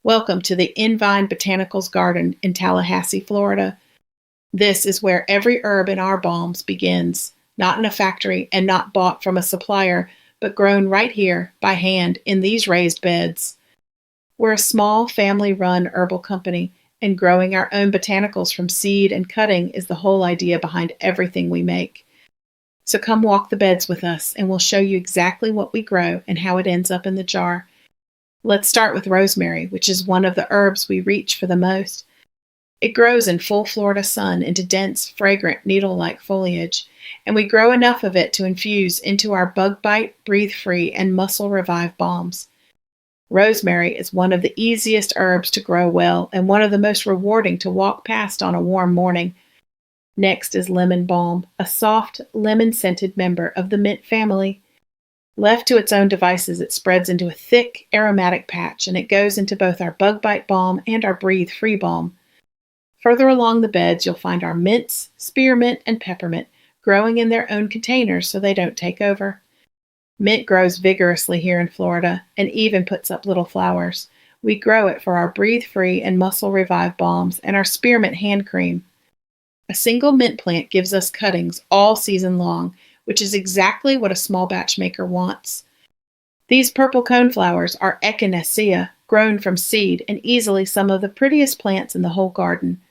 Welcome to the InVine Botanicals garden in Tallahassee, Florida. This is where every herb in our balms begins, not in a factory and not bought from a supplier, but grown right here by hand in these raised beds. We're a small family-run herbal company, and growing our own botanicals from seed and cutting is the whole idea behind everything we make. So come walk the beds with us, and we'll show you exactly what we grow and how it ends up in the jar. Let's start with rosemary, which is one of the herbs we reach for the most. It grows in full Florida sun into dense, fragrant, needle-like foliage, and we grow enough of it to infuse into our bug bite, breathe-free, and muscle revive balms. Rosemary is one of the easiest herbs to grow well and one of the most rewarding to walk past on a warm morning. Next is lemon balm, a soft, lemon-scented member of the mint family. Left to its own devices, it spreads into a thick, aromatic patch, and it goes into both our bug bite balm and our breathe-free balm. Further along the beds, you'll find our mints, spearmint, and peppermint growing in their own containers so they don't take over. Mint grows vigorously here in Florida and even puts up little flowers. We grow it for our breathe-free and muscle revive balms and our spearmint hand cream. A single mint plant gives us cuttings all season long, which is exactly what a small batch maker wants. These purple coneflowers are echinacea, grown from seed and easily some of the prettiest plants in the whole garden.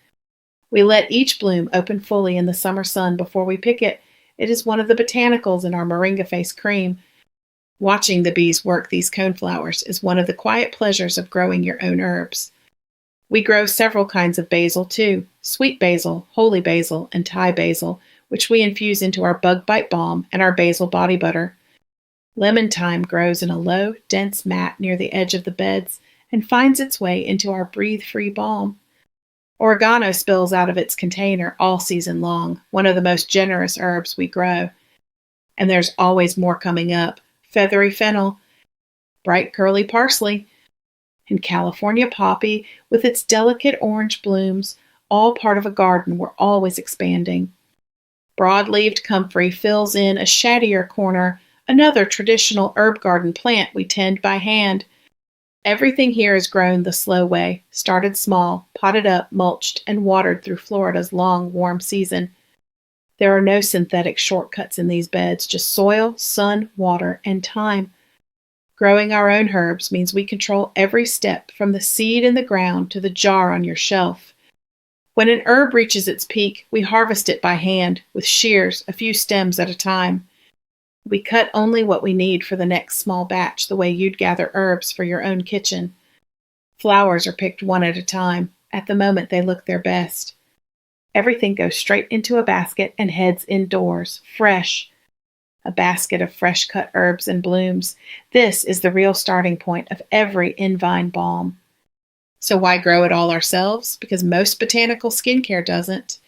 We let each bloom open fully in the summer sun before we pick it. It is one of the botanicals in our moringa face cream. Watching the bees work these coneflowers is one of the quiet pleasures of growing your own herbs. We grow several kinds of basil too, sweet basil, holy basil, and Thai basil, which we infuse into our bug bite balm and our basil body butter. Lemon thyme grows in a low, dense mat near the edge of the beds and finds its way into our breathe-free balm. Oregano spills out of its container all season long, one of the most generous herbs we grow. And there's always more coming up: feathery fennel, bright curly parsley, and California poppy with its delicate orange blooms, all part of a garden we're always expanding. Broad-leaved comfrey fills in a shadier corner, another traditional herb garden plant we tend by hand. Everything here is grown the slow way, started small, potted up, mulched, and watered through Florida's long, warm season. There are no synthetic shortcuts in these beds, just soil, sun, water, and time. Growing our own herbs means we control every step from the seed in the ground to the jar on your shelf. When an herb reaches its peak, we harvest it by hand, with shears, a few stems at a time. We cut only what we need for the next small batch, the way you'd gather herbs for your own kitchen. Flowers are picked one at a time, at the moment they look their best. Everything goes straight into a basket and heads indoors, fresh. A basket of fresh-cut herbs and blooms. This is the real starting point of every InVine balm. So why grow it all ourselves? Because most botanical skincare doesn't.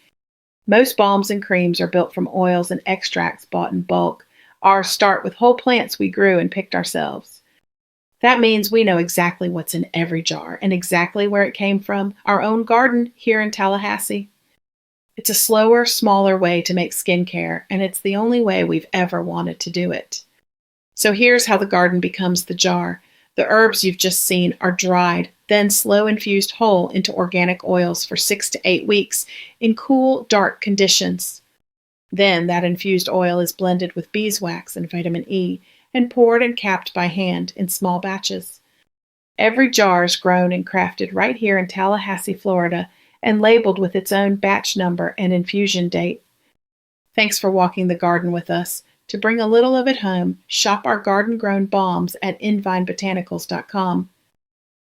Most balms and creams are built from oils and extracts bought in bulk. Ours start with whole plants we grew and picked ourselves. That means we know exactly what's in every jar and exactly where it came from, our own garden here in Tallahassee. It's a slower, smaller way to make skincare, and it's the only way we've ever wanted to do it. So here's how the garden becomes the jar. The herbs you've just seen are dried, then slow-infused whole into organic oils for 6 to 8 weeks in cool, dark conditions. Then that infused oil is blended with beeswax and vitamin E and poured and capped by hand in small batches. Every jar is grown and crafted right here in Tallahassee, Florida, and labeled with its own batch number and infusion date. Thanks for walking the garden with us. To bring a little of it home, shop our garden-grown balms at InVineBotanicals.com.